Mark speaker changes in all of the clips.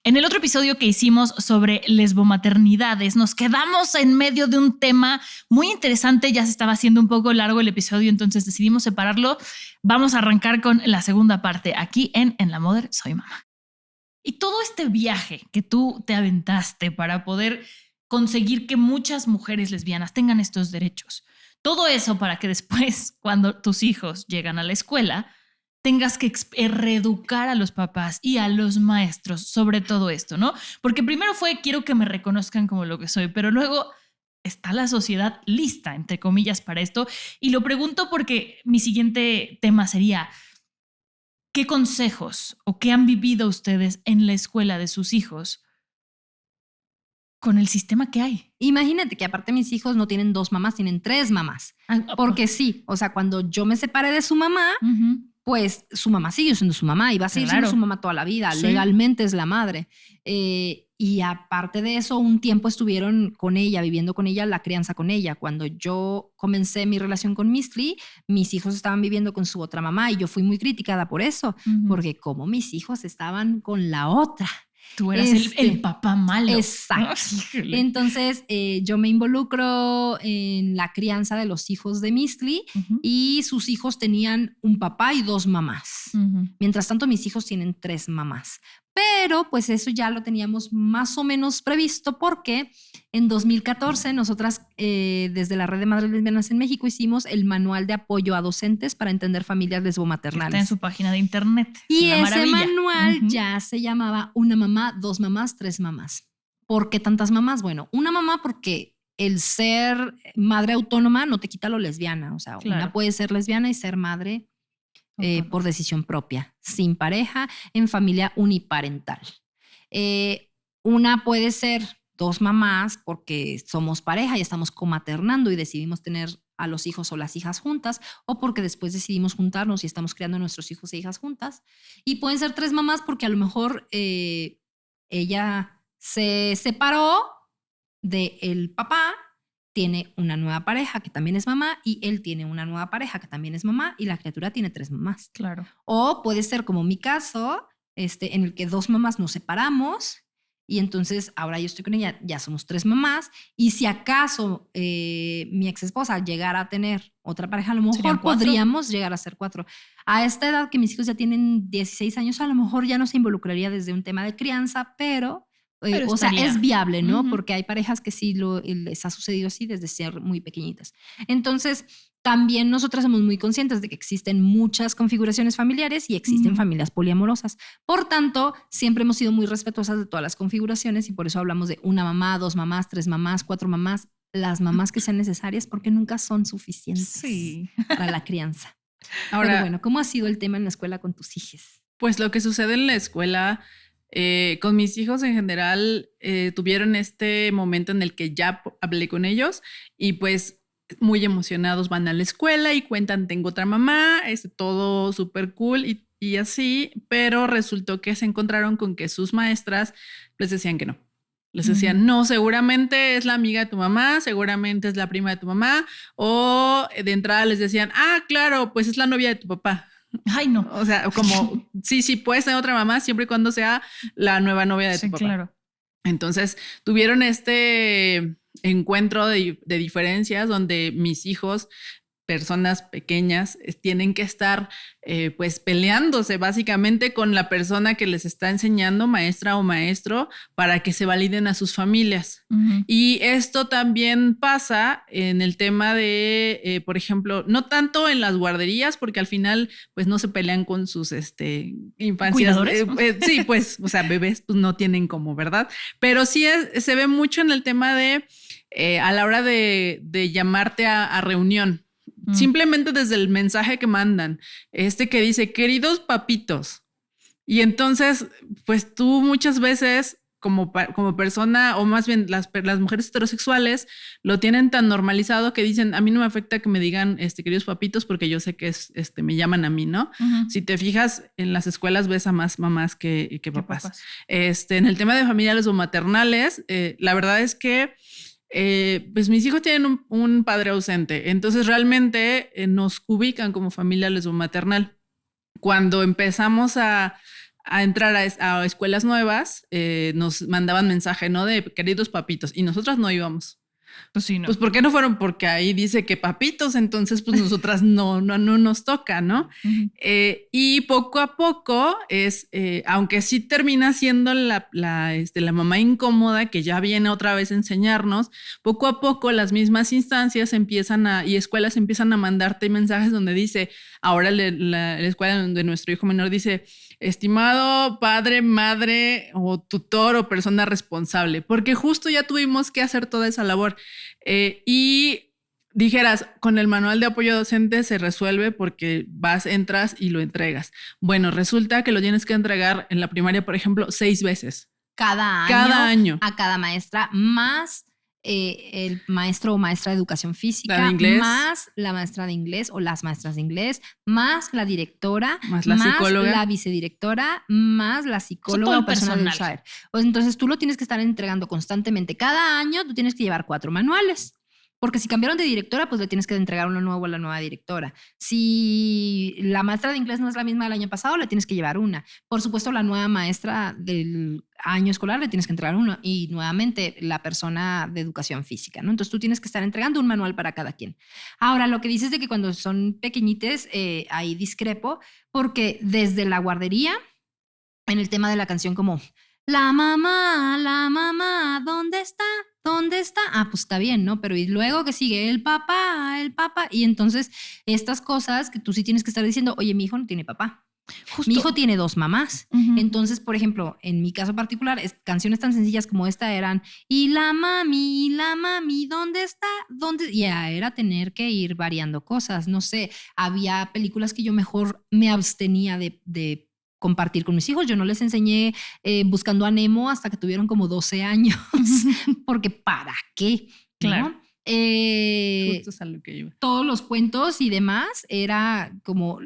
Speaker 1: En el otro episodio que hicimos sobre lesbomaternidades, nos quedamos en medio de un tema muy interesante. Ya se estaba haciendo un poco largo el episodio, entonces decidimos separarlo. Vamos a arrancar con la segunda parte aquí en La Mother Soy Mamá. Y todo este viaje que tú te aventaste para poder conseguir que muchas mujeres lesbianas tengan estos derechos, todo eso para que después, cuando tus hijos llegan a la escuela, tengas que reeducar a los papás y a los maestros sobre todo esto, ¿no? Porque primero fue quiero que me reconozcan como lo que soy, pero luego está la sociedad lista, entre comillas, para esto. Y lo pregunto porque mi siguiente tema sería, ¿qué consejos o qué han vivido ustedes en la escuela de sus hijos con el sistema que hay?
Speaker 2: Imagínate que aparte mis hijos no tienen 2 mamás, tienen 3 mamás. Porque sí, o sea, cuando yo me separé de su mamá, pues su mamá sigue siendo su mamá y va a seguir siendo su mamá toda la vida. Sí. Legalmente es la madre. Y aparte de eso, un tiempo estuvieron con ella, viviendo con ella, la crianza con ella. Cuando yo comencé mi relación con Mistry, mis hijos estaban viviendo con su otra mamá y yo fui muy criticada por eso, porque como mis hijos estaban con la otra.
Speaker 1: Tú eras el papá malo.
Speaker 2: Exacto. Entonces, yo me involucro en la crianza de los hijos de Mistry y sus hijos tenían un papá y 2 mamás. Mientras tanto, mis hijos tienen 3 mamás. Pero pues eso ya lo teníamos más o menos previsto porque en 2014 nosotras desde la Red de Madres Lesbianas en México hicimos el manual de apoyo a docentes para entender familias lesbomaternales.
Speaker 1: Está en su página de internet.
Speaker 2: Y ese manual ya se llamaba Una mamá, 2 mamás, 3 mamás. ¿Por qué tantas mamás? Bueno, una mamá porque el ser madre autónoma no te quita lo lesbiana. O sea, una puede ser lesbiana y ser madre por decisión propia, sin pareja, en familia uniparental. Una puede ser 2 mamás porque somos pareja y estamos comaternando y decidimos tener a los hijos o las hijas juntas, o porque después decidimos juntarnos y estamos criando a nuestros hijos e hijas juntas. Y pueden ser 3 mamás porque a lo mejor ella se separó del papá, tiene una nueva pareja que también es mamá y él tiene una nueva pareja que también es mamá y la criatura tiene 3 mamás.
Speaker 1: Claro.
Speaker 2: O puede ser como mi caso, en el que 2 mamás nos separamos y entonces ahora yo estoy con ella, ya somos 3 mamás y si acaso mi ex esposa llegara a tener otra pareja, a lo mejor podríamos llegar a ser 4. A esta edad que mis hijos ya tienen 16 años, a lo mejor ya no se involucraría desde un tema de crianza, pero o sea, es viable, ¿no? Porque hay parejas que sí les ha sucedido así desde ser muy pequeñitas. Entonces, también nosotras somos muy conscientes de que existen muchas configuraciones familiares y existen familias poliamorosas. Por tanto, siempre hemos sido muy respetuosas de todas las configuraciones y por eso hablamos de una mamá, 2 mamás, 3 mamás, 4 mamás, las mamás que sean necesarias porque nunca son suficientes para la crianza. Ahora, pero bueno, ¿cómo ha sido el tema en la escuela con tus hijos?
Speaker 3: Pues lo que sucede en la escuela... con mis hijos en general tuvieron este momento en el que ya hablé con ellos y pues muy emocionados van a la escuela y cuentan tengo otra mamá, todo súper cool y así, pero resultó que se encontraron con que sus maestras les decían que no. Les decían, no, seguramente es la amiga de tu mamá, seguramente es la prima de tu mamá, o de entrada les decían, claro, pues es la novia de tu papá.
Speaker 1: Ay, no.
Speaker 3: O sea, como, sí, puedes tener otra mamá siempre y cuando sea la nueva novia de tu papá. Claro. Entonces, tuvieron este encuentro de diferencias donde mis hijos, personas pequeñas, tienen que estar pues peleándose básicamente con la persona que les está enseñando, maestra o maestro, para que se validen a sus familias. Y esto también pasa en el tema de, por ejemplo, no tanto en las guarderías, porque al final pues no se pelean con sus infancias.
Speaker 1: ¿Cuidadores?
Speaker 3: Sí, pues, o sea, bebés pues no tienen como, ¿verdad? Pero sí se ve mucho en el tema de a la hora de llamarte a reunión. Simplemente desde el mensaje que mandan, que dice, queridos papitos. Y entonces, pues tú muchas veces como persona, o más bien las mujeres heterosexuales, lo tienen tan normalizado que dicen, a mí no me afecta que me digan queridos papitos porque yo sé que me llaman a mí, ¿no? Si te fijas, en las escuelas ves a más mamás que papás. En el tema de familias lesbomaternales, la verdad es que pues mis hijos tienen un padre ausente, entonces realmente nos ubican como familia lesbomaternal. Cuando empezamos a a entrar a escuelas nuevas, nos mandaban mensaje, ¿no? De queridos papitos, y nosotras no íbamos.
Speaker 1: Pues sí, no.
Speaker 3: Pues ¿por qué no fueron? Porque ahí dice que papitos, entonces pues nosotras no nos toca, ¿no?
Speaker 1: Uh-huh.
Speaker 3: Y poco a poco aunque sí termina siendo la mamá incómoda que ya viene otra vez a enseñarnos, poco a poco las mismas instancias y escuelas empiezan a mandarte mensajes donde dice, ahora la escuela de nuestro hijo menor dice, estimado padre, madre o tutor o persona responsable, porque justo ya tuvimos que hacer toda esa labor. Y dijeras, con el manual de apoyo docente se resuelve porque entras y lo entregas. Bueno, resulta que lo tienes que entregar en la primaria, por ejemplo, 6 veces.
Speaker 2: Cada año. A cada maestra, más el maestro o maestra de educación física,
Speaker 3: la de inglés,
Speaker 2: más la maestra de inglés o las maestras de inglés, más la directora,
Speaker 3: más la psicóloga,
Speaker 2: la vicedirectora, más la psicóloga o persona de usuario. Entonces tú lo tienes que estar entregando constantemente. Cada año tú tienes que llevar 4 manuales. Porque si cambiaron de directora, pues le tienes que entregar uno nuevo a la nueva directora. Si la maestra de inglés no es la misma del año pasado, le tienes que llevar una. Por supuesto, la nueva maestra del año escolar le tienes que entregar uno. Y nuevamente, la persona de educación física, ¿no? Entonces, tú tienes que estar entregando un manual para cada quien. Ahora, lo que dices de que cuando son pequeñites, ahí discrepo, porque desde la guardería, en el tema de la canción como... La mamá, ¿dónde está? ¿Dónde está? Ah, pues está bien, ¿no? Pero y luego que sigue el papá. Y entonces estas cosas que tú sí tienes que estar diciendo, oye, mi hijo no tiene papá. Justo. Mi hijo tiene 2 mamás. Uh-huh. Entonces, por ejemplo, en mi caso particular, canciones tan sencillas como esta eran, y la mami, ¿dónde está? Y ya era tener que ir variando cosas. No sé, había películas que yo mejor me abstenía de compartir con mis hijos. Yo no les enseñé Buscando a Nemo hasta que tuvieron como 12 años, porque ¿para qué?
Speaker 1: Claro.
Speaker 2: ¿No?
Speaker 3: Justo es a lo que iba.
Speaker 2: Todos los cuentos y demás era como...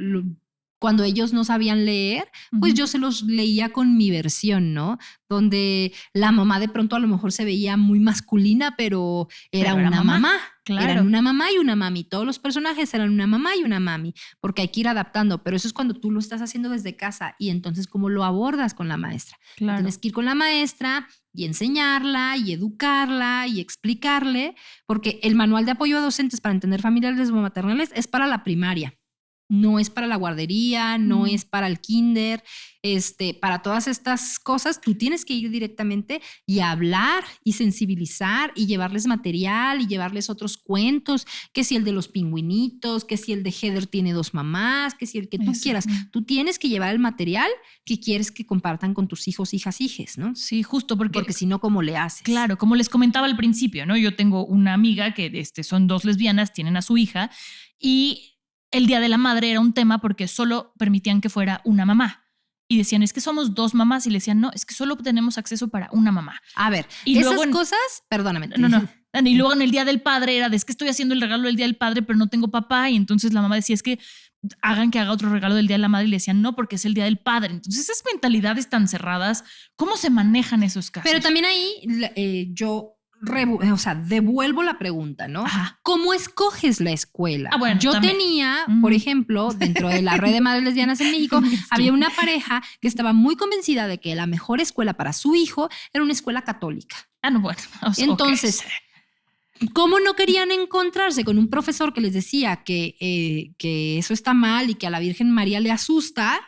Speaker 2: Cuando ellos no sabían leer, pues yo se los leía con mi versión, ¿no? Donde la mamá de pronto a lo mejor se veía muy masculina, pero era una mamá. Claro. Eran una mamá y una mami. Todos los personajes eran una mamá y una mami, porque hay que ir adaptando. Pero eso es cuando tú lo estás haciendo desde casa y entonces ¿cómo lo abordas con la maestra? Claro. Tienes que ir con la maestra y enseñarla y educarla y explicarle, porque el manual de apoyo a docentes para entender familias lesbomaternales es para la primaria. No es para la guardería, no es para el kinder, para todas estas cosas tú tienes que ir directamente y hablar y sensibilizar y llevarles material y llevarles otros cuentos, que si el de los pingüinitos, que si el de Heather tiene 2 mamás, que si el que tú quieras. Tú tienes que llevar el material que quieres que compartan con tus hijos, hijas, hijes, ¿no?
Speaker 1: Sí, justo porque
Speaker 2: si no, ¿cómo le haces?
Speaker 1: Claro, como les comentaba al principio, ¿no? Yo tengo una amiga que son 2 lesbianas, tienen a su hija y el Día de la Madre era un tema porque solo permitían que fuera una mamá. Y decían, es que somos 2 mamás. Y le decían, no, es que solo tenemos acceso para una mamá.
Speaker 2: A ver, y esas cosas, perdóname.
Speaker 1: No. Y luego en el Día del Padre era de, es que estoy haciendo el regalo del Día del Padre, pero no tengo papá. Y entonces la mamá decía, es que haga otro regalo del Día de la Madre. Y le decían, no, porque es el Día del Padre. Entonces esas mentalidades tan cerradas, ¿cómo se manejan esos casos?
Speaker 2: Pero también ahí yo... devuelvo la pregunta, ¿no?
Speaker 1: Ajá.
Speaker 2: ¿Cómo escoges la escuela?
Speaker 1: Bueno,
Speaker 2: yo
Speaker 1: también
Speaker 2: tenía, por ejemplo, dentro de la red de madres lesbianas en México, había una pareja que estaba muy convencida de que la mejor escuela para su hijo era una escuela católica.
Speaker 1: Ah, no, bueno.
Speaker 2: Entonces, ¿cómo no querían encontrarse con un profesor que les decía que eso está mal y que a la Virgen María le asusta?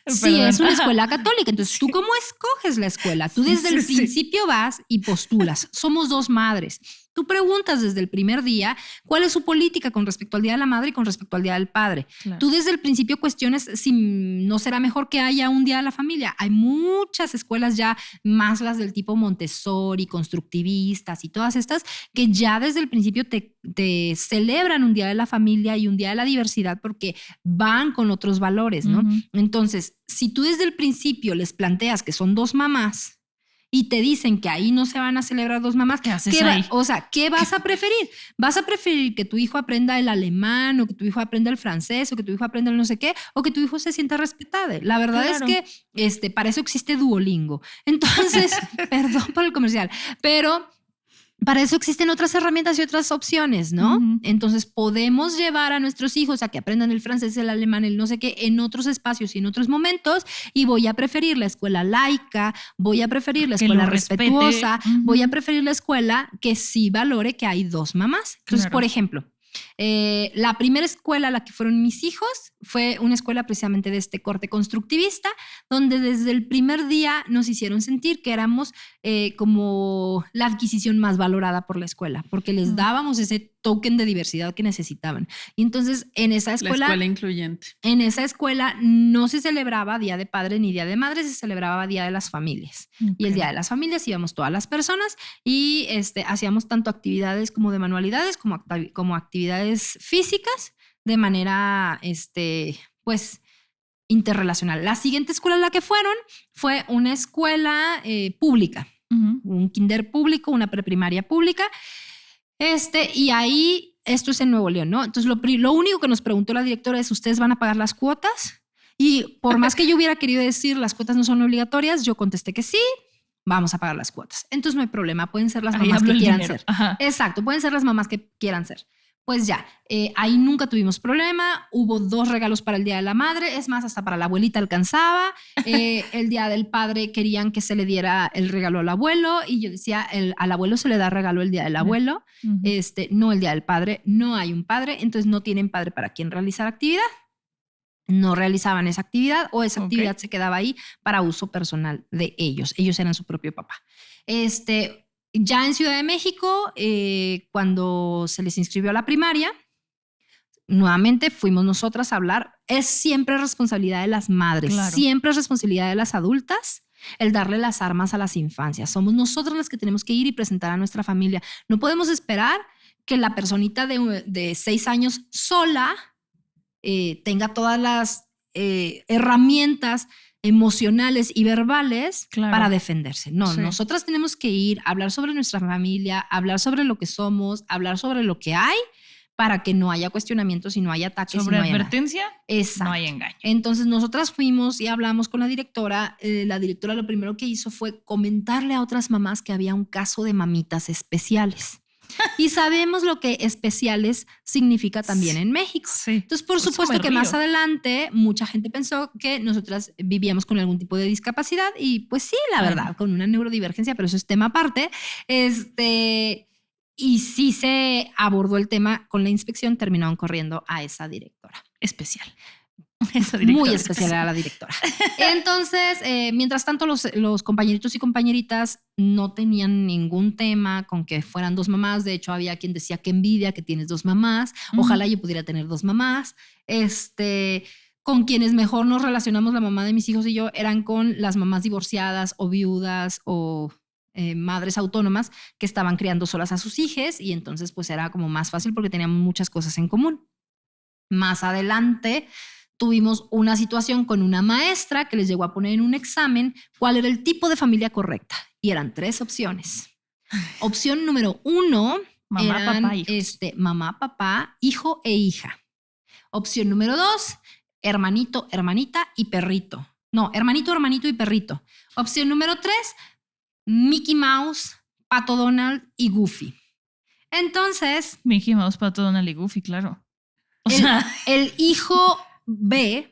Speaker 2: Sí, es una escuela católica. Entonces, ¿tú cómo escoges la escuela? Tú desde el principio vas y postulas. Somos 2 madres. Tú preguntas desde el primer día cuál es su política con respecto al Día de la Madre y con respecto al Día del Padre. Claro. Tú desde el principio cuestiones si no será mejor que haya un Día de la Familia. Hay muchas escuelas ya, más las del tipo Montessori, constructivistas y todas estas, que ya desde el principio te celebran un Día de la Familia y un Día de la Diversidad porque van con otros valores, ¿no? Entonces, si tú desde el principio les planteas que son 2 mamás y te dicen que ahí no se van a celebrar 2 mamás,
Speaker 1: ¿qué haces ahí?
Speaker 2: ¿Qué vas a preferir? ¿Vas a preferir que tu hijo aprenda el alemán o que tu hijo aprenda el francés o que tu hijo aprenda el no sé qué o que tu hijo se sienta respetado? La verdad es que para eso existe Duolingo. Entonces, perdón por el comercial, pero para eso existen otras herramientas y otras opciones, ¿no?
Speaker 1: Ujú.
Speaker 2: Entonces podemos llevar a nuestros hijos a que aprendan el francés, el alemán, el no sé qué, en otros espacios y en otros momentos, y voy a preferir la escuela laica, voy a preferir la
Speaker 1: Que
Speaker 2: escuela
Speaker 1: lo respete.
Speaker 2: respetuosa,
Speaker 1: Ujú.
Speaker 2: voy a preferir la escuela que sí valore que hay dos mamás. Entonces,
Speaker 1: Claro.
Speaker 2: por ejemplo, la primera escuela a la que fueron mis hijos fue una escuela precisamente de este corte constructivista, donde desde el primer día nos hicieron sentir que éramos como la adquisición más valorada por la escuela, porque les dábamos ese token de diversidad que necesitaban. Y entonces en esa
Speaker 3: La
Speaker 2: escuela,
Speaker 3: escuela incluyente.
Speaker 2: en esa escuela no se celebraba Día de Padre ni Día de Madre, se celebraba Día de las Familias. Y el
Speaker 1: Ok.
Speaker 2: Día de las Familias íbamos todas las personas y hacíamos tanto actividades como de manualidades como actividades físicas de manera, pues, interrelacional. La siguiente escuela a la que fueron fue una escuela pública,
Speaker 1: Ujú.
Speaker 2: un kinder público, una preprimaria pública. Y ahí, esto es en Nuevo León, ¿no? Entonces, lo único que nos preguntó la directora es, ¿ustedes van a pagar las cuotas? Y por más que yo hubiera querido decir, las cuotas no son obligatorias, yo contesté que sí, vamos a pagar las cuotas. Entonces, no hay problema, pueden ser las
Speaker 1: Ahí
Speaker 2: mamás
Speaker 1: habló
Speaker 2: que
Speaker 1: el
Speaker 2: quieran
Speaker 1: dinero.
Speaker 2: ser.
Speaker 1: Ajá.
Speaker 2: Exacto, pueden ser las mamás que quieran ser. Pues ya, ahí nunca tuvimos problema, hubo 2 regalos para el Día de la Madre, es más, hasta para la abuelita alcanzaba, el Día del Padre querían que se le diera el regalo al abuelo y yo decía, al abuelo se le da regalo el Día del abuelo,
Speaker 1: Ujú.
Speaker 2: no el Día del Padre, no hay un padre, entonces no tienen padre para quien realizar actividad. No realizaban esa actividad o esa
Speaker 1: Ok.
Speaker 2: actividad se quedaba ahí para uso personal de ellos. Ellos eran su propio papá. Ya en Ciudad de México, cuando se les inscribió a la primaria, nuevamente fuimos nosotras a hablar. Es siempre responsabilidad de las madres,
Speaker 1: Claro.
Speaker 2: siempre es responsabilidad de las adultas el darle las armas a las infancias. Somos nosotras las que tenemos que ir y presentar a nuestra familia. No podemos esperar que la personita de 6 años sola tenga todas las herramientas emocionales y verbales
Speaker 1: Claro.
Speaker 2: para defenderse. No,
Speaker 1: Sí.
Speaker 2: nosotras tenemos que ir a hablar sobre nuestra familia, hablar sobre lo que somos, hablar sobre lo que hay para que no haya cuestionamientos y no haya ataques.
Speaker 1: Sobre
Speaker 2: y no haya nada.
Speaker 1: advertencia,
Speaker 2: Exacto.
Speaker 1: no hay engaño.
Speaker 2: Entonces nosotras fuimos y hablamos con la directora. La directora lo primero que hizo fue comentarle a otras mamás que había un caso de mamitas especiales. Y sabemos lo que especiales significa también en México.
Speaker 1: Sí.
Speaker 2: Entonces, por
Speaker 1: Eso
Speaker 2: supuesto
Speaker 1: me
Speaker 2: que
Speaker 1: río.
Speaker 2: más adelante mucha gente pensó que nosotras vivíamos con algún tipo de discapacidad y pues sí, la
Speaker 1: Bueno.
Speaker 2: verdad, con una neurodivergencia, pero eso es tema aparte. Y sí se abordó el tema con la inspección, terminaron corriendo a esa directora.
Speaker 1: Especial. Esa
Speaker 2: Muy
Speaker 1: directora
Speaker 2: especial era la directora. Entonces, mientras tanto, los compañeritos y compañeritas no tenían ningún tema con que fueran 2 mamás. De hecho, había quien decía que envidia que tienes 2 mamás. Ojalá yo pudiera tener 2 mamás. Con quienes mejor nos relacionamos, la mamá de mis hijos y yo, eran con las mamás divorciadas o viudas o madres autónomas que estaban criando solas a sus hijos y entonces pues era como más fácil porque teníamos muchas cosas en común. Más adelante tuvimos una situación con una maestra que les llegó a poner en un examen cuál era el tipo de familia correcta y eran 3 opciones. Opción número 1
Speaker 1: Mamá,
Speaker 2: eran
Speaker 1: papá, hijos.
Speaker 2: mamá, papá, hijo e hija. Opción número 2, hermanito, hermanita y perrito. No, hermanito, hermanito y perrito. Opción número 3, Mickey Mouse, Pato Donald y Goofy. Entonces,
Speaker 1: Mickey Mouse, Pato Donald y Goofy, claro. O
Speaker 2: el,
Speaker 1: sea,
Speaker 2: el hijo B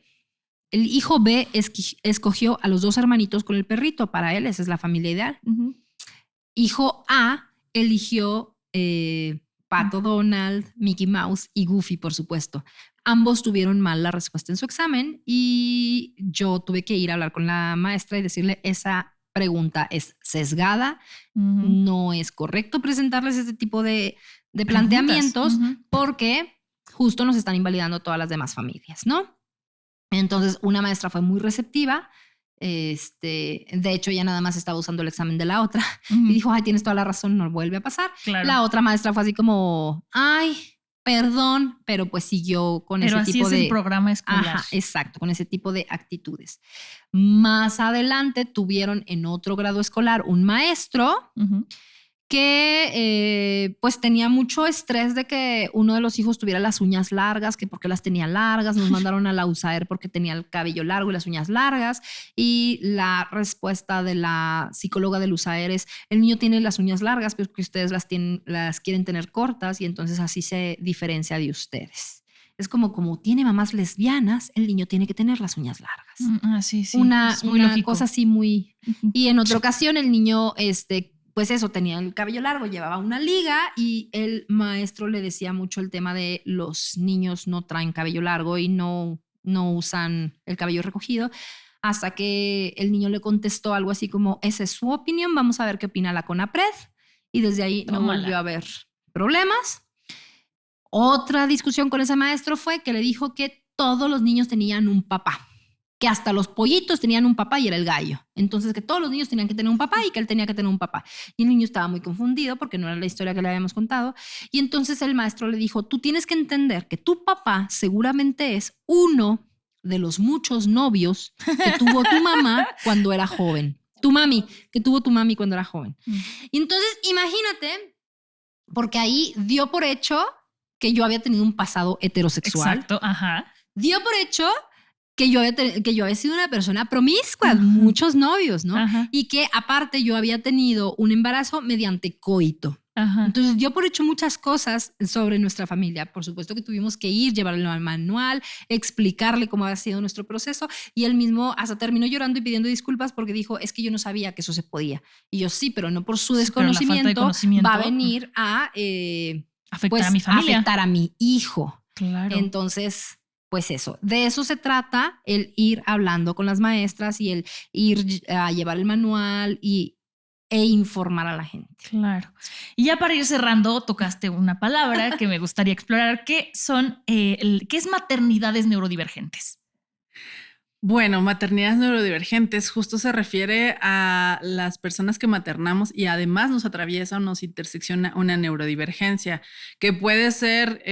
Speaker 2: escogió a los 2 hermanitos con el perrito. Para él, esa es la familia ideal.
Speaker 1: ujú.
Speaker 2: Hijo A eligió Pato Donald, Mickey Mouse y Goofy, por supuesto. Ambos tuvieron mal la respuesta en su examen y yo tuve que ir a hablar con la maestra y decirle, esa pregunta es sesgada,
Speaker 1: Ujú.
Speaker 2: no es correcto presentarles este tipo de planteamientos
Speaker 1: Preguntas. Ujú.
Speaker 2: porque justo nos están invalidando todas las demás familias, ¿no? Entonces, una maestra fue muy receptiva. De hecho, ella nada más estaba usando el examen de la otra
Speaker 1: Ujú.
Speaker 2: y dijo, ay, tienes toda la razón, no vuelve a pasar.
Speaker 1: Claro.
Speaker 2: La otra maestra fue así como, ay, perdón, pero pues siguió con
Speaker 1: Pero
Speaker 2: ese
Speaker 1: así
Speaker 2: tipo
Speaker 1: es
Speaker 2: de...
Speaker 1: el programa escolar.
Speaker 2: Ajá, exacto, con ese tipo de actitudes. Más adelante tuvieron en otro grado escolar un maestro
Speaker 1: Ujú.
Speaker 2: que pues tenía mucho estrés de que uno de los hijos tuviera las uñas largas, que porque las tenía largas, nos mandaron a la USAER porque tenía el cabello largo y las uñas largas, y la respuesta de la psicóloga del USAER es: el niño tiene las uñas largas pero que ustedes las quieren tener cortas y entonces así se diferencia de ustedes. Es como tiene mamás lesbianas, el niño tiene que tener las uñas largas.
Speaker 1: Sí.
Speaker 2: Una
Speaker 1: muy lógico.
Speaker 2: cosa así muy... Y en otra ocasión el niño, pues eso, tenía el cabello largo, llevaba una liga y el maestro le decía mucho el tema de los niños no traen cabello largo y no usan el cabello recogido, hasta que el niño le contestó algo así como: esa es su opinión, vamos a ver qué opina la CONAPRED. Y desde ahí no volvió a haber problemas. Otra discusión con ese maestro fue que le dijo que todos los niños tenían un papá, que hasta los pollitos tenían un papá y era el gallo. Entonces que todos los niños tenían que tener un papá y que él tenía que tener un papá. Y el niño estaba muy confundido porque no era la historia que le habíamos contado. Y entonces el maestro le dijo: tú tienes que entender que tu papá seguramente es uno de los muchos novios que tuvo tu mamá cuando era joven. Que tuvo tu mami cuando era joven. Y entonces imagínate, porque ahí dio por hecho que yo había tenido un pasado heterosexual.
Speaker 1: Exacto, ajá.
Speaker 2: Dio por hecho que yo había sido una persona promiscua, muchos novios, ¿no?
Speaker 1: Ajá.
Speaker 2: Y que aparte yo había tenido un embarazo mediante coito.
Speaker 1: Ajá.
Speaker 2: Entonces dio por hecho muchas cosas sobre nuestra familia. Por supuesto que tuvimos que llevarlo al manual, explicarle cómo había sido nuestro proceso, y él mismo hasta terminó llorando y pidiendo disculpas porque dijo: es que yo no sabía que eso se podía. Y yo: sí, pero no por su desconocimiento va a venir a
Speaker 1: afectar a mi familia,
Speaker 2: afectar a mi hijo.
Speaker 1: Claro.
Speaker 2: Entonces, pues eso, de eso se trata, el ir hablando con las maestras y el ir a llevar el manual e informar a la gente.
Speaker 1: Claro. Y ya para ir cerrando, tocaste una palabra que me gustaría explorar, que ¿qué es maternidades neurodivergentes?
Speaker 3: Bueno, maternidades neurodivergentes justo se refiere a las personas que maternamos y además nos atraviesa o nos intersecciona una neurodivergencia, que puede ser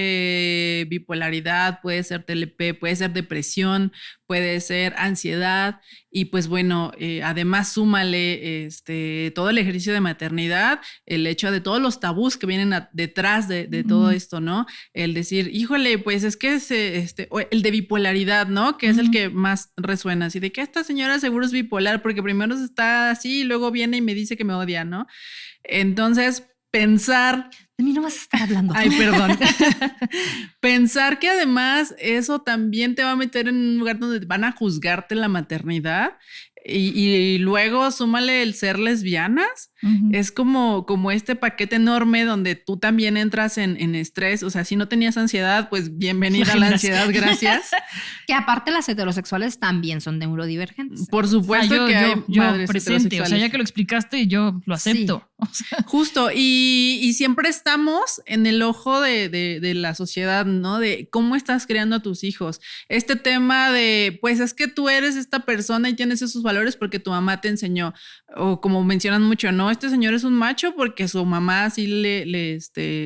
Speaker 3: bipolaridad, puede ser TLP, puede ser depresión, puede ser ansiedad, y pues bueno, además súmale todo el ejercicio de maternidad, el hecho de todos los tabús que vienen detrás de todo esto, ¿no? El decir: híjole, pues es que el de bipolaridad, ¿no? Que es el que más resuena, así de que esta señora seguro es bipolar porque primero está así y luego viene y me dice que me odia, ¿no? Entonces, pensar...
Speaker 2: De mí no vas a estar hablando.
Speaker 3: Ay, perdón. Pensar que además eso también te va a meter en un lugar donde van a juzgarte la maternidad y luego súmale el ser lesbianas. Es como este paquete enorme donde tú también entras en estrés. O sea, si no tenías ansiedad, pues bienvenida a la ansiedad, gracias.
Speaker 2: Que aparte las heterosexuales también son neurodivergentes.
Speaker 3: Por supuesto que hay madres
Speaker 1: presente, o sea, ya que lo explicaste, yo lo acepto.
Speaker 2: Sí.
Speaker 1: O sea,
Speaker 3: justo, y siempre estamos en el ojo de la sociedad, ¿no? De cómo estás criando a tus hijos. Este tema de, pues es que tú eres esta persona y tienes esos valores porque tu mamá te enseñó, o como mencionan mucho, ¿no? Este señor es un macho porque su mamá sí le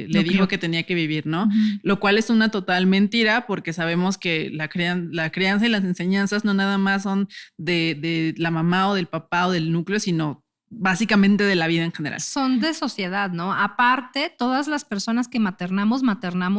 Speaker 3: dijo que tenía que vivir, ¿no? Lo cual es una total mentira, porque sabemos que la crianza y las enseñanzas no nada más son de la mamá o del papá o del núcleo, sino básicamente de la vida en general.
Speaker 2: Son de sociedad, ¿no? Aparte, todas las personas que maternamos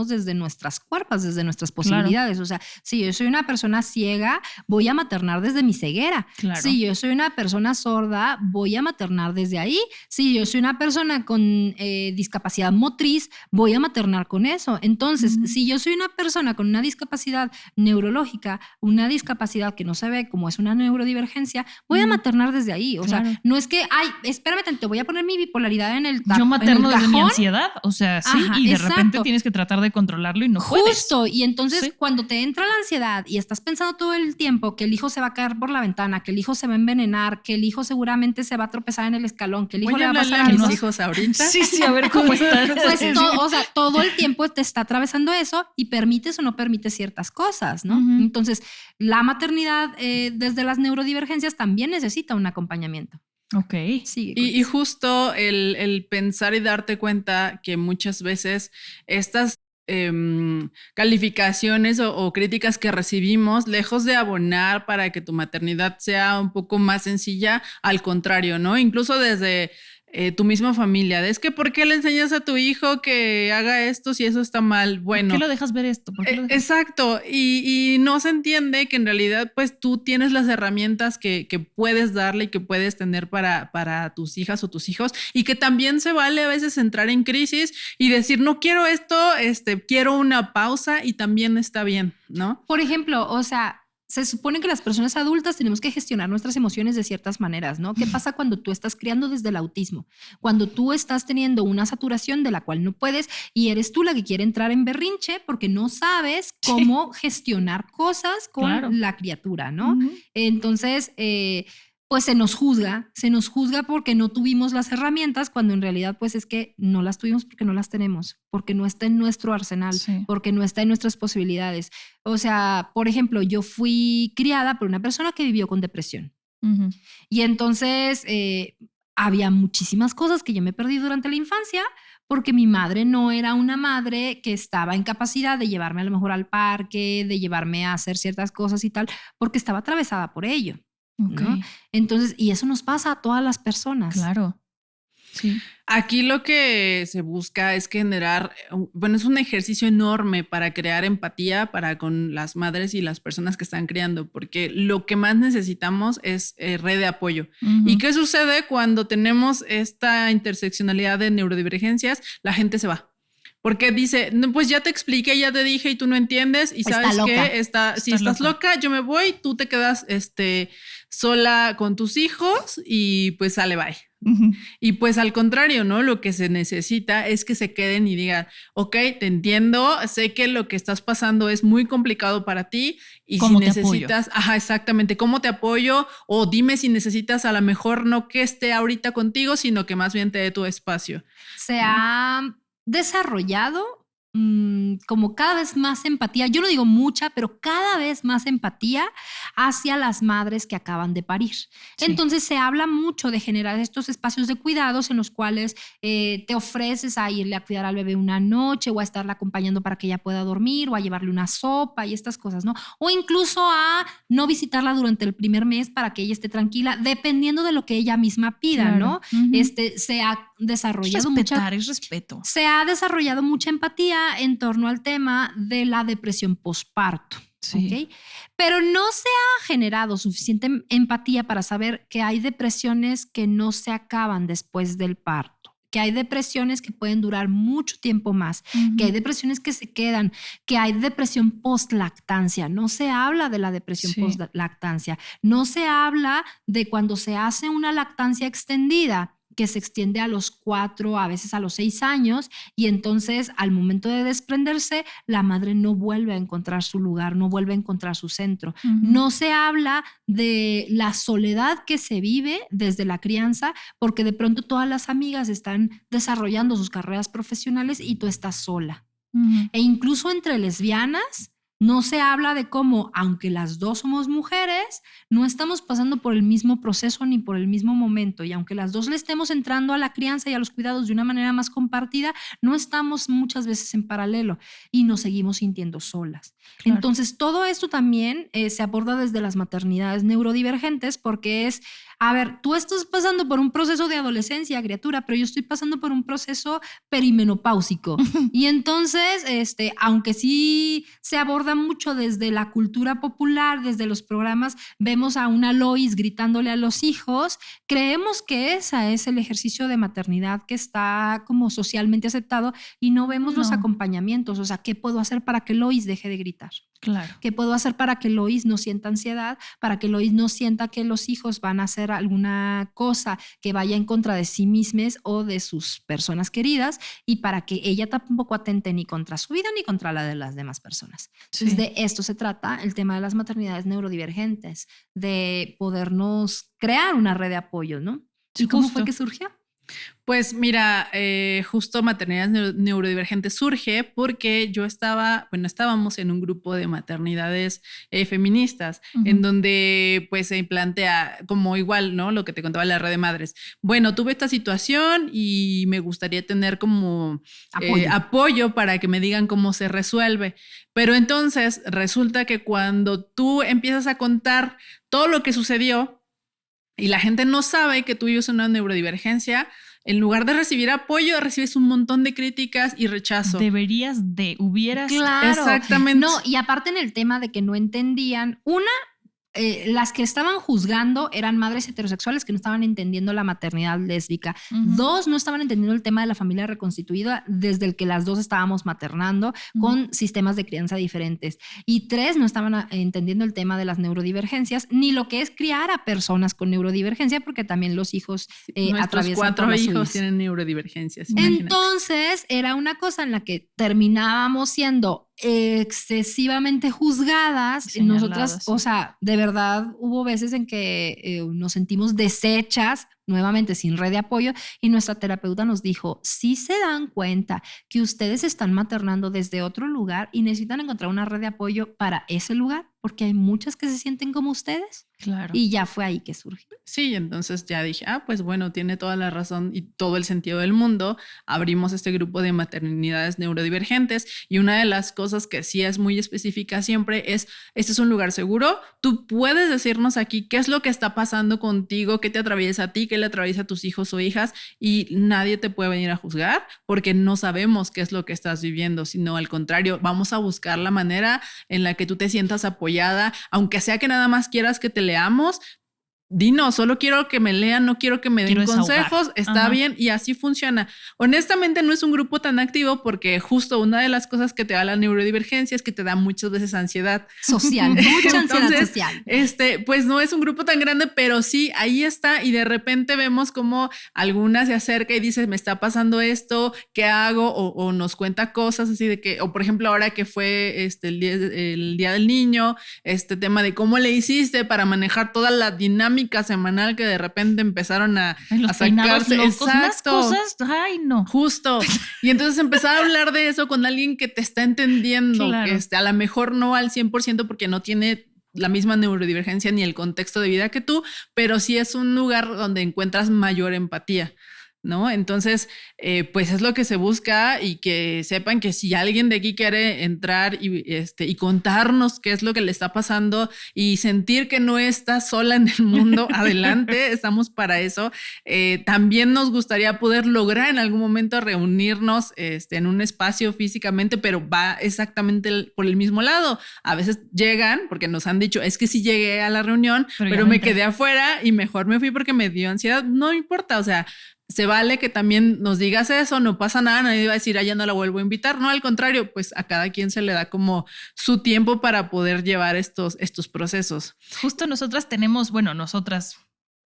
Speaker 2: desde nuestras cuerpos, desde nuestras posibilidades. Claro. O sea, si yo soy una persona ciega, voy a maternar desde mi ceguera. Claro. Si yo soy una persona sorda, voy a maternar desde ahí. Si yo soy una persona con discapacidad motriz, voy a maternar con eso. Entonces, si yo soy una persona con una discapacidad neurológica, una discapacidad que no se ve como es una neurodivergencia, voy a maternar desde ahí. O sea, no es que, ay, espérame, te voy a poner mi bipolaridad en el
Speaker 1: yo materno desde mi ansiedad, o sea, sí, ajá, y de repente tienes que tratar de controlarlo y no puedes.
Speaker 2: Justo, y entonces cuando te entra la ansiedad y estás pensando todo el tiempo que el hijo se va a caer por la ventana, que el hijo se va a envenenar, que el hijo seguramente se va a tropezar en el escalón, que el hijo le va a pasar
Speaker 3: a mis hijos ahorita.
Speaker 1: Sí, a ver cómo están.
Speaker 2: Pues o sea, todo el tiempo te está atravesando eso y permites o no permites ciertas cosas, ¿no? Entonces, la maternidad desde las neurodivergencias también necesita un acompañamiento.
Speaker 1: Ok.
Speaker 2: Sí,
Speaker 3: y justo el pensar y darte cuenta que muchas veces estas calificaciones o críticas que recibimos, lejos de abonar para que tu maternidad sea un poco más sencilla, al contrario, ¿no? Incluso desde tu misma familia. Es que ¿por qué le enseñas a tu hijo que haga esto si eso está mal? Bueno.
Speaker 1: ¿Por qué lo dejas ver esto?
Speaker 3: Exacto. Y no se entiende que en realidad pues tú tienes las herramientas que puedes darle y que puedes tener para tus hijas o tus hijos, y que también se vale a veces entrar en crisis y decir, no quiero esto, quiero una pausa, y también está bien, ¿no?
Speaker 2: Por ejemplo, o sea, se supone que las personas adultas tenemos que gestionar nuestras emociones de ciertas maneras, ¿no? ¿Qué pasa cuando tú estás criando desde el autismo? Cuando tú estás teniendo una saturación de la cual no puedes y eres tú la que quiere entrar en berrinche porque no sabes cómo gestionar cosas con la criatura, ¿no? Entonces, pues se nos juzga porque no tuvimos las herramientas, cuando en realidad pues es que no las tuvimos porque no las tenemos, porque no está en nuestro arsenal, porque no está en nuestras posibilidades. O sea, por ejemplo, yo fui criada por una persona que vivió con depresión. Y entonces había muchísimas cosas que yo me perdí durante la infancia porque mi madre no era una madre que estaba en capacidad de llevarme a lo mejor al parque, de llevarme a hacer ciertas cosas y tal, porque estaba atravesada por ello.
Speaker 1: Okay.
Speaker 2: ¿No? Entonces, y eso nos pasa a todas las personas.
Speaker 1: Claro. Sí.
Speaker 3: Aquí lo que se busca es generar, bueno, es un ejercicio enorme para crear empatía para con las madres y las personas que están criando, porque lo que más necesitamos es red de apoyo. ¿Y qué sucede cuando tenemos esta interseccionalidad de neurodivergencias? La gente se va. Porque dice, no, pues ya te expliqué, ya te dije y tú no entiendes, y sabes que si estás loca, yo me voy, tú te quedas sola con tus hijos y pues sale, bye. Y pues al contrario, ¿no? Lo que se necesita es que se queden y digan, ok, te entiendo, sé que lo que estás pasando es muy complicado para ti, y si necesitas, exactamente, ¿cómo te apoyo? O dime si necesitas, a lo mejor no que esté ahorita contigo, sino que más bien te dé tu espacio.
Speaker 2: Se ha desarrollado como cada vez más empatía, yo no digo mucha, pero cada vez más empatía hacia las madres que acaban de parir. Sí. Entonces se habla mucho de generar estos espacios de cuidados en los cuales te ofreces a irle a cuidar al bebé una noche, o a estarla acompañando para que ella pueda dormir, o a llevarle una sopa y estas cosas, ¿no? O incluso a no visitarla durante el primer mes para que ella esté tranquila, dependiendo de lo que ella misma pida, ¿no? Se ha desarrollado
Speaker 1: respeto.
Speaker 2: Se ha desarrollado mucha empatía en torno al tema de la depresión posparto. Sí. ¿Okay? Pero no se ha generado suficiente empatía para saber que hay depresiones que no se acaban después del parto, que hay depresiones que pueden durar mucho tiempo más, que hay depresiones que se quedan, que hay depresión post-lactancia. No se habla de la depresión post-lactancia, no se habla de cuando se hace una lactancia extendida, que se extiende a los 4, a veces a los 6 años, y entonces al momento de desprenderse, la madre no vuelve a encontrar su lugar, no vuelve a encontrar su centro. No se habla de la soledad que se vive desde la crianza, porque de pronto todas las amigas están desarrollando sus carreras profesionales y tú estás sola. E incluso entre lesbianas, no se habla de cómo, aunque las dos somos mujeres, no estamos pasando por el mismo proceso ni por el mismo momento, y aunque las dos le estemos entrando a la crianza y a los cuidados de una manera más compartida, no estamos muchas veces en paralelo y nos seguimos sintiendo solas. Claro. Entonces, todo esto también se aborda desde las maternidades neurodivergentes, porque es, a ver, tú estás pasando por un proceso de adolescencia, criatura, pero yo estoy pasando por un proceso perimenopáusico. Y entonces, aunque sí se aborda mucho desde la cultura popular, desde los programas, vemos a una Lois gritándole a los hijos, creemos que ese es el ejercicio de maternidad que está como socialmente aceptado, y no vemos los acompañamientos. O sea, ¿qué puedo hacer para que Lois deje de gritar?
Speaker 1: Claro.
Speaker 2: ¿Qué puedo hacer para que Lois no sienta ansiedad? Para que Lois no sienta que los hijos van a hacer alguna cosa que vaya en contra de sí mismas o de sus personas queridas, y para que ella tampoco atente ni contra su vida ni contra la de las demás personas. Entonces, de esto se trata el tema de las maternidades neurodivergentes, de podernos crear una red de apoyo, ¿no? ¿Y cómo fue que surgió?
Speaker 3: Pues mira, justo Maternidades Neurodivergentes surge porque estábamos en un grupo de maternidades feministas, en donde pues se plantea como igual, ¿no? Lo que te contaba la red de madres. Bueno, tuve esta situación y me gustaría tener como apoyo para que me digan cómo se resuelve. Pero entonces resulta que cuando tú empiezas a contar todo lo que sucedió y la gente no sabe que tú vives una neurodivergencia, en lugar de recibir apoyo, recibes un montón de críticas y rechazo.
Speaker 1: Hubieras.
Speaker 2: Claro.
Speaker 3: Exactamente.
Speaker 2: No, y aparte en el tema de que no entendían, las que estaban juzgando eran madres heterosexuales que no estaban entendiendo la maternidad lésbica.
Speaker 1: Uh-huh.
Speaker 2: 2, no estaban entendiendo el tema de la familia reconstituida desde el que las dos estábamos maternando con sistemas de crianza diferentes. Y 3, no estaban entendiendo el tema de las neurodivergencias ni lo que es criar a personas con neurodivergencia, porque también los hijos atraviesan
Speaker 3: 4
Speaker 2: por
Speaker 3: hijos tienen neurodivergencias.
Speaker 2: Entonces era una cosa en la que terminábamos siendo excesivamente juzgadas.
Speaker 1: Señaladas.
Speaker 2: Nosotras, o sea, de verdad hubo veces en que nos sentimos deshechas, nuevamente sin red de apoyo, y nuestra terapeuta nos dijo, si se dan cuenta que ustedes están maternando desde otro lugar y necesitan encontrar una red de apoyo para ese lugar, porque hay muchas que se sienten como ustedes.
Speaker 1: Claro.
Speaker 2: Y ya fue ahí que surgió.
Speaker 3: Sí, entonces ya dije, pues bueno, tiene toda la razón y todo el sentido del mundo. Abrimos este grupo de maternidades neurodivergentes y una de las cosas que sí es muy específica siempre es, este es un lugar seguro, tú puedes decirnos aquí qué es lo que está pasando contigo, qué te atraviesa a ti, qué le atraviesa a tus hijos o hijas, y nadie te puede venir a juzgar porque no sabemos qué es lo que estás viviendo, sino al contrario, vamos a buscar la manera en la que tú te sientas apoyada, aunque sea que nada más quieras que te leamos. Dinos, solo quiero que me lean, no quiero que me den consejos, está bien, y así funciona. Honestamente no es un grupo tan activo porque justo una de las cosas que te da la neurodivergencia es que te da muchas veces ansiedad
Speaker 2: social, mucha ansiedad social.
Speaker 3: Pues no es un grupo tan grande, pero sí, ahí está, y de repente vemos como alguna se acerca y dice, me está pasando esto, ¿qué hago? O nos cuenta cosas así de que, o por ejemplo ahora que fue el día del niño, tema de cómo le hiciste para manejar toda la dinámica semanal que de repente empezaron a sacarse.
Speaker 1: Locos,
Speaker 3: exacto.
Speaker 1: Unas cosas, ay no.
Speaker 3: Justo. Y entonces empezar a hablar de eso con alguien que te está entendiendo.
Speaker 1: Claro.
Speaker 3: A lo mejor no al 100% porque no tiene la misma neurodivergencia ni el contexto de vida que tú, pero sí es un lugar donde encuentras mayor empatía, ¿no? Entonces, pues es lo que se busca, y que sepan que si alguien de aquí quiere entrar y contarnos qué es lo que le está pasando y sentir que no está sola en el mundo, adelante, estamos para eso. También nos gustaría poder lograr en algún momento reunirnos en un espacio físicamente, pero va exactamente por el mismo lado. A veces llegan, porque nos han dicho, es que sí llegué a la reunión, pero me quedé afuera y mejor me fui porque me dio ansiedad. No importa, o sea, se vale que también nos digas eso, no pasa nada, nadie va a decir, ya no la vuelvo a invitar. No, al contrario, pues a cada quien se le da como su tiempo para poder llevar estos procesos.
Speaker 1: Justo nosotras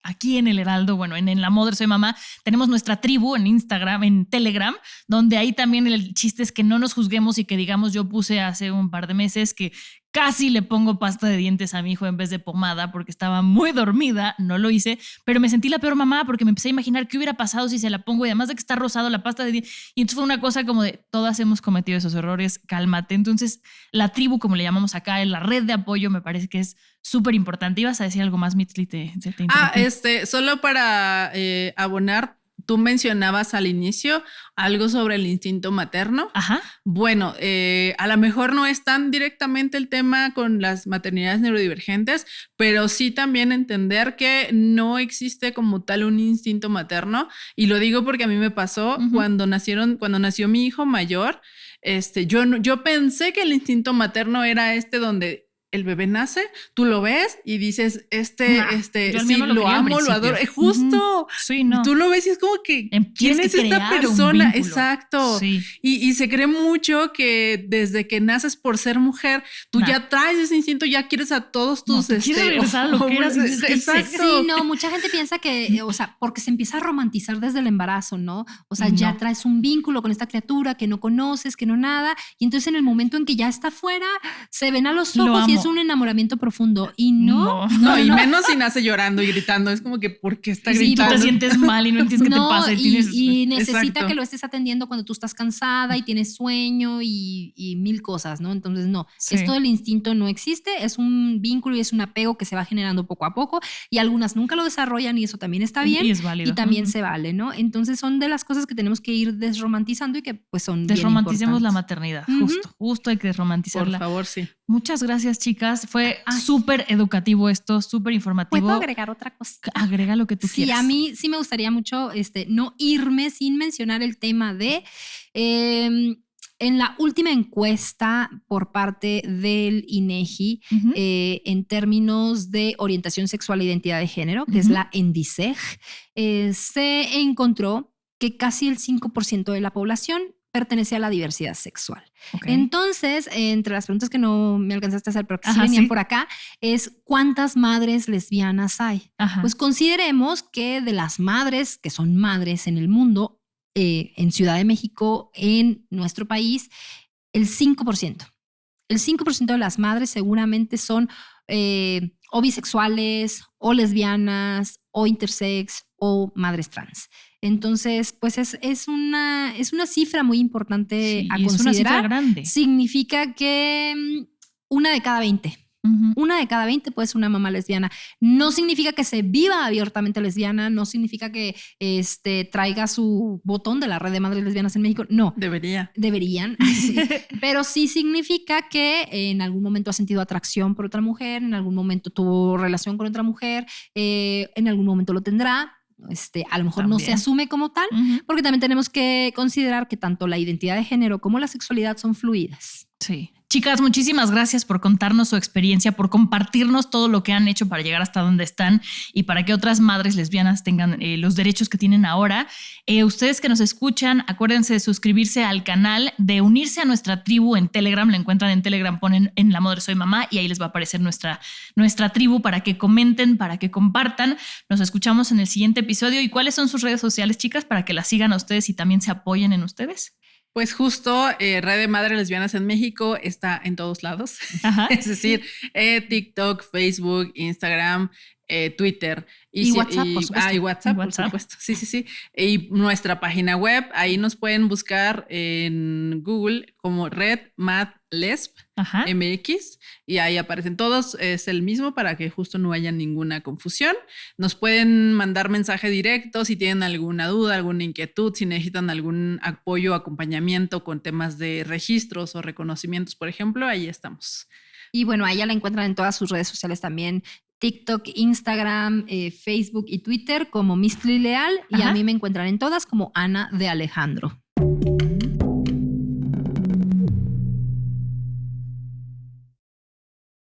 Speaker 1: aquí en el Heraldo, en La Moder Soy Mamá, tenemos nuestra tribu en Instagram, en Telegram, donde ahí también el chiste es que no nos juzguemos y que digamos, yo puse hace un par de meses que casi le pongo pasta de dientes a mi hijo en vez de pomada porque estaba muy dormida, no lo hice, pero me sentí la peor mamá porque me empecé a imaginar qué hubiera pasado si se la pongo, y además de que está rosado la pasta de dientes, y entonces fue una cosa como de, todas hemos cometido esos errores, cálmate. Entonces la tribu, como le llamamos acá, en la red de apoyo, me parece que es súper importante. ¿Ibas a decir algo más, Mitzli? Te interrumpí.
Speaker 3: Solo para abonar, tú mencionabas al inicio algo sobre el instinto materno.
Speaker 1: Ajá.
Speaker 3: Bueno, a lo mejor no es tan directamente el tema con las maternidades neurodivergentes, pero sí también entender que no existe como tal un instinto materno. Y lo digo porque a mí me pasó cuando nació mi hijo mayor. Yo pensé que el instinto materno era donde el bebé nace, tú lo ves y dices, sí, lo amo, lo adoro. Justo.
Speaker 1: Sí, no.
Speaker 3: Tú lo ves y es como que, ¿quién es esta persona? Exacto.
Speaker 1: Sí.
Speaker 3: Y se cree mucho que desde que naces por ser mujer, tú ya traes ese instinto, ya quieres a todos tus...
Speaker 1: quieres regresar a lo que eras.
Speaker 3: Exacto.
Speaker 2: Sí, no, mucha gente piensa que, o sea, porque se empieza a romantizar desde el embarazo, ¿no? O sea, ya traes un vínculo con esta criatura que no conoces, que no nada, y entonces en el momento en que ya está fuera, se ven a los ojos y es un enamoramiento profundo. Y no,
Speaker 3: menos si nace llorando y gritando. Es como que, ¿por qué está gritando?
Speaker 1: Tú te sientes mal y no entiendes qué te pasa.
Speaker 2: Y necesita que lo estés atendiendo cuando tú estás cansada y tienes sueño y mil cosas, ¿no? Entonces, no. Sí. Esto del instinto no existe. Es un vínculo y es un apego que se va generando poco a poco, y algunas nunca lo desarrollan, y eso también está bien.
Speaker 1: Y es válido.
Speaker 2: Y también se vale, ¿no? Entonces, son de las cosas que tenemos que ir desromantizando y que pues son
Speaker 1: desromanticemos la maternidad. Justo hay que desromantizarla.
Speaker 3: Por favor, sí.
Speaker 1: Muchas gracias, chicas. Fue súper educativo esto, súper informativo.
Speaker 2: ¿Puedo agregar otra cosa?
Speaker 1: Agrega lo que tú quieras.
Speaker 2: Sí, a mí sí me gustaría mucho no irme sin mencionar el tema de... en la última encuesta por parte del INEGI, en términos de orientación sexual e identidad de género, que es la ENDICEG, se encontró que casi el 5% de la población pertenece a la diversidad sexual. Okay. Entonces, entre las preguntas que no me alcanzaste a hacer, pero que sí venían por acá, es ¿cuántas madres lesbianas hay? Pues consideremos que de las madres que son madres en el mundo, en Ciudad de México, en nuestro país, el 5%. El 5% de las madres seguramente son o bisexuales, o lesbianas, o intersex, o madres trans. Entonces, pues es una cifra muy importante a considerar. Es una cifra grande. Significa que 1 de cada 20. 1 de cada 20 puede ser una mamá lesbiana. No significa que se viva abiertamente lesbiana, no significa que traiga su botón de la red de madres lesbianas en México. No. Deberían, sí. Pero sí significa que en algún momento ha sentido atracción por otra mujer, en algún momento tuvo relación con otra mujer, en algún momento lo tendrá. A lo mejor también no se asume como tal, porque también tenemos que considerar que tanto la identidad de género como la sexualidad son fluidas.
Speaker 1: Sí. Chicas, muchísimas gracias por contarnos su experiencia, por compartirnos todo lo que han hecho para llegar hasta donde están y para que otras madres lesbianas tengan los derechos que tienen ahora. Ustedes que nos escuchan, acuérdense de suscribirse al canal, de unirse a nuestra tribu en Telegram. La encuentran en Telegram, ponen En la Madre Soy Mamá y ahí les va a aparecer nuestra tribu para que comenten, para que compartan. Nos escuchamos en el siguiente episodio. ¿Y cuáles son sus redes sociales, chicas, para que las sigan a ustedes y también se apoyen en ustedes?
Speaker 3: Pues justo Red de Madres Lesbianas en México está en todos lados. Es decir, TikTok, Facebook, Instagram, Twitter.
Speaker 2: Y WhatsApp, por supuesto.
Speaker 3: Y WhatsApp, por supuesto. Sí. Y nuestra página web, ahí nos pueden buscar en Google como Red Mad Lesb MX y ahí aparecen todos. Es el mismo para que justo no haya ninguna confusión. Nos pueden mandar mensaje directo si tienen alguna duda, alguna inquietud, si necesitan algún apoyo o acompañamiento con temas de registros o reconocimientos, por ejemplo, ahí estamos.
Speaker 2: Y bueno, a ella la encuentran en todas sus redes sociales también. TikTok, Instagram, Facebook y Twitter como Mistli Leal y a mí me encuentran en todas como Ana de Alejandro.